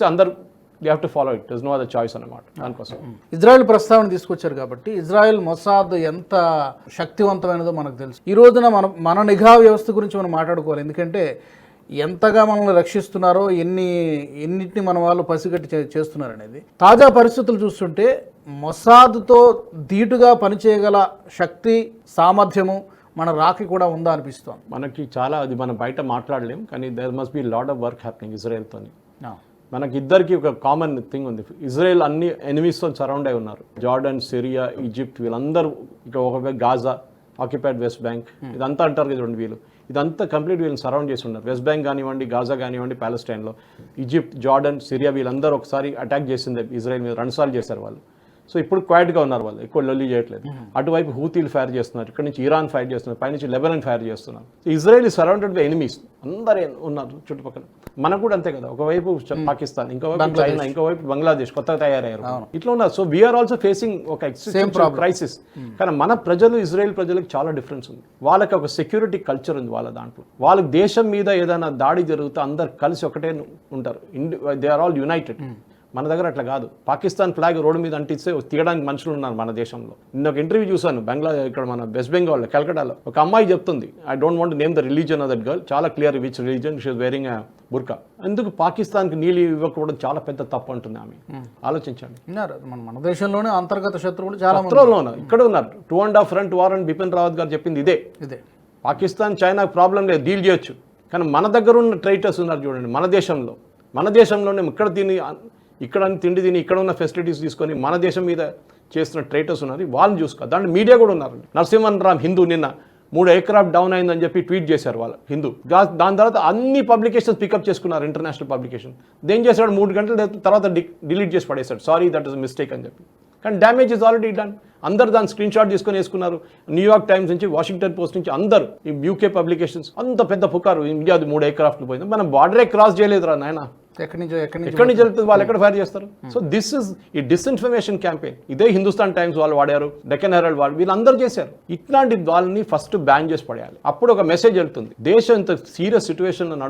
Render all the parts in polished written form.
వస్తే అందరు they have to follow it, there's no other choice అన్నమాట. దానికోసం ఇజ్రాయెల్ ప్రస్తావన తీసుకొచ్చారు కాబట్టి ఇజ్రాయెల్ మొసాద్ ఎంత శక్తివంతమైనదో మనకు తెలుసు. ఈ రోజున మన నిఘా వ్యవస్థ గురించి మనం మాట్లాడుకోవాలి. ఎందుకంటే ఎంతగా మనల్ని రక్షిస్తున్నారో ఎన్నిటిని మన వాళ్ళు పసిగట్టి చేస్తున్నారు అనేది. తాజా పరిస్థితులు చూస్తుంటే మొసాద్తో ధీటుగా పనిచేయగల శక్తి సామర్థ్యము మన రాకి కూడా ఉందా అనిపిస్తోంది. మనకి చాలా అది మనం బయట మాట్లాడలేం, కానీ there must be lot of work happening ఇజ్రాయెల్తో. మనకి ఇద్దరికి ఒక కామన్ థింగ్ ఉంది, ఇజ్రాయెల్ అన్ని ఎనిమీస్తో సరౌండ్ అయి ఉన్నారు. జార్డన్, సిరియా, ఈజిప్ట్ వీళ్ళందరూ, ఇక ఒక గాజా, ఆక్యుపైడ్ వెస్ట్ బ్యాంక్, ఇదంతా అంటారు కదా చూడండి, వీళ్ళు ఇదంతా కంప్లీట్ వీళ్ళని సరౌండ్ చేసి ఉన్నారు. వెస్ట్ బ్యాంక్ కానివ్వండి, గాజా కానివ్వండి, ప్యాలెస్టైన్లో ఈజిప్ట్, జార్డన్, సిరియా వీళ్ళందరూ ఒకసారి అటాక్ చేసింది ఇజ్రాయెల్ మీద, 2 సార్లు చేశారు వాళ్ళు. సో ఇప్పుడు క్వైట్గా ఉన్నారు, వాళ్ళు ఎక్కువ లొల్లి చేయట్లేదు. అటువైపు హూతీలు ఫైర్ చేస్తున్నారు, ఇక్కడ నుంచి ఇరాన్ ఫైర్ చేస్తున్నారు, పైనుంచి లెబనాన్ ఫైర్ చేస్తున్నారు. Israel is surrounded by enemies, అందరూ ఉన్నారు చుట్టుపక్కల. మనకు కూడా అంతే కదా, ఒకవైపు పాకిస్తాన్, ఇంకోవైపు చైనా, ఇంకోవైపు బంగ్లాదేశ్ కొత్తగా తయారయ్యారు, ఇట్లా ఉన్నారు. సో వీఆర్ ఆల్సో ఫేసింగ్ ఒక ఎక్సిస్టెన్షియల్ క్రైసిస్. కానీ మన ప్రజలు, ఇజ్రాయెల్ ప్రజలకు చాలా డిఫరెన్స్ ఉంది. వాళ్ళకి ఒక సెక్యూరిటీ కల్చర్ ఉంది వాళ్ళ దాంట్లో. వాళ్ళకి దేశం మీద ఏదైనా దాడి జరిగితే అందరు కలిసి ఒకటే ఉంటారు, దే ఆర్ ఆల్ యునైటెడ్. మన దగ్గర అట్లా కాదు. పాకిస్తాన్ ఫ్లాగ్ రోడ్డు మీద అంటిస్తే తీయడానికి మనుషులు ఉన్నారు మన దేశంలో. నిన్న ఒక ఇంటర్వ్యూ చూశాను ఇక్కడ మన వెస్ట్ బెంగాల్ కల్కటాలో. ఒక అమ్మాయి చెప్తుంది, I don't want name the religion of that girl, చాలా clear which religion she is wearing a బుర్కా. ఎందుకు పాకిస్తాన్కి నీళ్ళు ఇవ్వకపోవడం చాలా పెద్ద తప్పు అంటుంది ఆమె. ఆలోచించండి. మన దేశంలోనే అంతర్గత శత్రువులు చాలా ఉన్నారు, ఇక్కడ ఉన్నారు. 2.5 ఫ్రంట్ వార్ అని బిపిన్ రావత్ గారు చెప్పింది ఇదే. పాకిస్తాన్, చైనా ప్రాబ్లం లేదు, డీల్ చేయొచ్చు. కానీ మన దగ్గర ఉన్న ట్రైటర్స్ ఉన్నారు చూడండి, మన దేశంలోనే ఇక్కడ తిండి తిని ఇక్కడ ఉన్న ఫెసిలిటీస్ తీసుకొని మన దేశం మీద చేస్తున్న ట్రైటర్స్ ఉన్నారు, వాళ్ళని చూసుకో. దాంట్లో మీడియా కూడా ఉన్నారు. నరసింహన్ రామ్ హిందూ నిన్న 3 ఎయిర్క్రాఫ్ట్ డౌన్ అయిందని చెప్పి ట్వీట్ చేశారు వాళ్ళు హిందూ. దాని తర్వాత అన్ని పబ్లికేషన్స్ పికప్ చేసుకున్నారు, ఇంటర్నేషనల్ పబ్లికేషన్. దేం చేశాడు, 3 గంటల తర్వాత డిలీట్ చేసి పడేశాడు, సారీ దట్ ఇస్ మిస్టేక్ అని చెప్పి. కానీ డ్యామేజ్ ఇస్ ఆల్రెడీ డన్. అందరు దాన్ని స్క్రీన్ షాట్ తీసుకొని వేసుకున్నారు. న్యూయార్క్ టైమ్స్ నుంచి, వాషింగ్టన్ పోస్ట్ నుంచి అందరు, ఈ యూకే పబ్లికేషన్స్ అంత పెద్ద పుకారు, ఇండియాది 3 ఎయిర్క్రాఫ్ట్లు పోయింది. మనం బార్డరే క్రాస్ చేయలేదురా నాయన, ఎక్కడి నుంచి వెళ్తుంది, వాళ్ళు ఎక్కడ ఫైర్ చేస్తారు. సో దిస్ ఇస్ ఈ డిస్ఇన్ఫర్మేషన్ క్యాంపెయిన్. ఇదే హిందుస్థాన్ టైమ్స్ వాళ్ళు వాడారు, డెక్కన్ హెరాల్డ్ వాడు, వీళ్ళందరూ చేశారు. ఇట్లాంటి వాళ్ళని ఫస్ట్ బ్యాన్ చేసి పడేయాలి. అప్పుడు ఒక మెసేజ్ వెళ్తుంది, దేశం ఇంత సీరియస్ సిచ్యువేషన్లో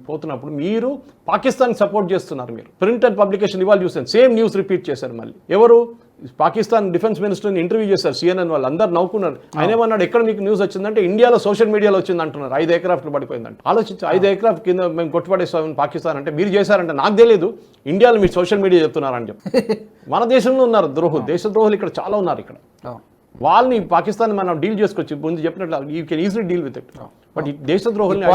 పోతున్నప్పుడు మీరు పాకిస్తాన్ సపోర్ట్ చేస్తున్నారు. మీరు ప్రింటెడ్ పబ్లికేషన్ ఇవాళ చూసాను, సేమ్ న్యూస్ రిపీట్ చేశారు. మళ్ళీ ఎవరు, పాకిస్తాన్ డిఫెన్స్ మినిస్టర్ని ఇంటర్వ్యూ చేశారు CNN వాళ్ళు, అందరు నవ్వుకున్నారు. ఆయన ఏమన్నాడు, ఎక్కడ మీకు న్యూస్ వచ్చిందంటే ఇండియాలో సోషల్ మీడియాలో వచ్చింది అంటున్నారు. 5 ఎయిర్క్రాఫ్ట్లు పడిపోయిందంట. ఆలోచించి 5 ఎయిర్క్రాఫ్ట్ కింద మేము కొట్టుపడేస్తాం పాకిస్తాన్ అంటే, మీరు చేశారంటే నాకు తెలియదు, ఇండియాలో మీరు సోషల్ మీడియా చెప్తున్నారని చెప్పి. మన దేశంలో ఉన్నారు దేశద్రోహులు ఇక్కడ చాలా ఉన్నారు. ఇక్కడ వాళ్ళని పాకిస్తాన్ మనం డీల్ చేసుకోవచ్చు. ముందు చెప్పినట్లు you can easily deal with it. But ఈ దేశద్రోహుల్ని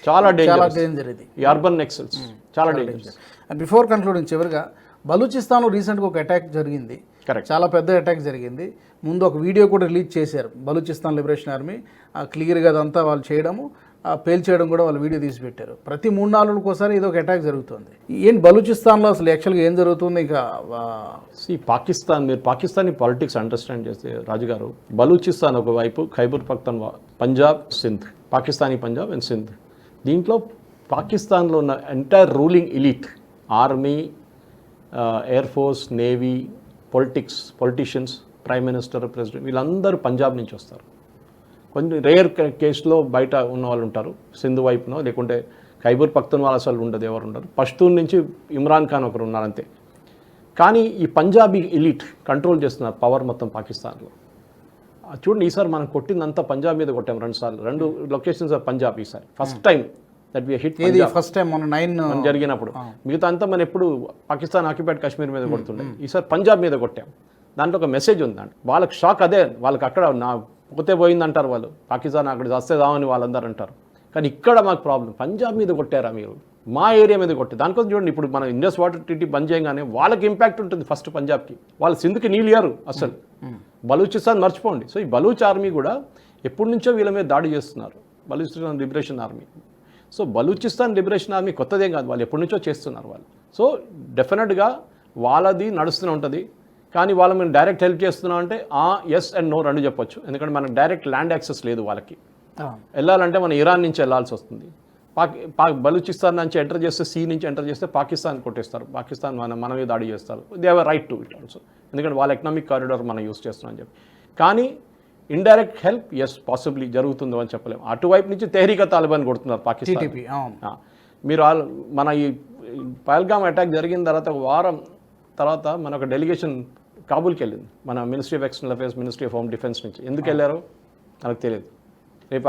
చాలా డేంజర్, ఇది ఈ అర్బన్ నెక్సల్స్ చాలా డేంజర్. బిఫోర్ కన్క్లూడింగ్, చివరిగా బలూచిస్తాన్లో రీసెంట్గా ఒక అటాక్ జరిగింది, చాలా పెద్ద అటాక్ జరిగింది. ముందు ఒక వీడియో కూడా రిలీజ్ చేశారు బలూచిస్తాన్ లిబరేషన్ ఆర్మీ, క్లియర్గా అదంతా వాళ్ళు చేయడము, పేల్చేయడం కూడా వాళ్ళు వీడియో తీసి పెట్టారు. ప్రతి 3-4 రోజులకోసారి ఇది ఒక అటాక్ జరుగుతుంది. ఏంటి బలూచిస్తాన్లో అసలు యాక్చువల్గా ఏం జరుగుతుంది? ఇంకా మీరు పాకిస్తానీ పాలిటిక్స్ అండర్స్టాండ్ చేస్తే రాజుగారు, బలూచిస్తాన్ ఒకవైపు, ఖైబర్ పఖ్తూన్ఖ్వా, పంజాబ్, సింధ్, పాకిస్తానీ పంజాబ్ అండ్ సింధ్. దీంట్లో పాకిస్తాన్లో ఉన్న entire ruling elite, army, air force, navy, politicians, prime minister, president, వీళ్ళందరూ పంజాబ్ నుంచి వస్తారు. కొన్ని రేర్ కేసులో బయట ఉన్న వాళ్ళు ఉంటారు, సింధు వైపునో, లేకుంటే ఖైబర్ పఖ్తూన్ఖ్వా అసలు ఉండదు, ఎవరు ఉండరు. పష్తూన్ నుంచి ఇమ్రాన్ ఖాన్ ఒకరు ఉన్నారు అంతే. కానీ ఈ పంజాబీ ఎలీట్ కంట్రోల్ చేస్తున్నారు పవర్ మొత్తం పాకిస్తాన్లో. చూడండి, ఈసారి మనం కొట్టిందంతా పంజాబ్ మీద కొట్టాం 2 సార్లు, 2 లొకేషన్స్ ఆఫ్ పంజాబ్. ఈసారి first time that we hit first time మన 9 జరిగినప్పుడు. మిగతా అంతా మనం ఎప్పుడు పాకిస్తాన్ ఆక్యుపైడ్ కాశ్మీర్ మీద కొడుతుండే, ఈసారి పంజాబ్ మీద కొట్టాం. దాంట్లో ఒక మెసేజ్ ఉందండి, వాళ్ళకి షాక్ అదే. వాళ్ళకి అక్కడ నా పోతే పోయిందంటారు వాళ్ళు, పాకిస్తాన్ అక్కడ వస్తేదామని వాళ్ళందరూ అంటారు. కానీ ఇక్కడ మాకు ప్రాబ్లం, పంజాబ్ మీద కొట్టారా మీరు, మా ఏరియా మీద కొట్టి. దానికోసం చూడండి, ఇప్పుడు మనం ఇండస్ వాటర్ ట్రీటీ బంద్ చేయగానే వాళ్ళకి ఇంపాక్ట్ ఉంటుంది ఫస్ట్ పంజాబ్కి. వాళ్ళు సింధ్కి నీళ్ళు ఇయ్యారు అసలు. బలూచిస్తాన్ మర్చిపోండి. సో ఈ బలూచ్ ఆర్మీ కూడా ఎప్పటి నుంచో వీళ్ళ మీద దాడి చేస్తున్నారు, Balochistan Liberation Army. So Balochistan Liberation Army కొత్తదేం కాదు, వాళ్ళు ఎప్పటి నుంచో చేస్తున్నారు వాళ్ళు. సో డెఫినెట్గా వాళ్ళది నడుస్తూనే ఉంటుంది. కానీ వాళ్ళు మేము డైరెక్ట్ హెల్ప్ చేస్తున్నాం అంటే ఎస్ అండ్ నో 2 చెప్పొచ్చు. ఎందుకంటే మనకు డైరెక్ట్ ల్యాండ్ యాక్సెస్ లేదు వాళ్ళకి. వెళ్ళాలంటే మనం ఇరాన్ నుంచి వెళ్ళాల్సి వస్తుంది. బలూచిస్తాన్ నుంచి ఎంటర్ చేస్తే, సీ నుంచి ఎంటర్ చేస్తే పాకిస్తాన్ కొట్టేస్తారు, పాకిస్తాన్ మన మీద దాడి చేస్తారు. They have right to it also, ఎందుకంటే వాళ్ళ ఎకనామిక్ కారిడార్ మనం యూస్ చేస్తున్నాం అని చెప్పి. కానీ ఇండైరెక్ట్ హెల్ప్ ఎస్ పాసిబ్లీ జరుగుతుందో అని చెప్పలేము. అటువైపు నుంచి తెహ్రీక్ తాలిబాన్ కొడుతున్నారు పాకిస్తాన్. మీరు మన ఈ పహల్గామ్ అటాక్ జరిగిన తర్వాత ఒక వారం తర్వాత మన ఒక డెలిగేషన్ కాబూల్కి వెళ్ళింది, మన ministry of external affairs, ministry of home defence నుంచి. ఎందుకు వెళ్ళారో నాకు తెలియదు. రేపు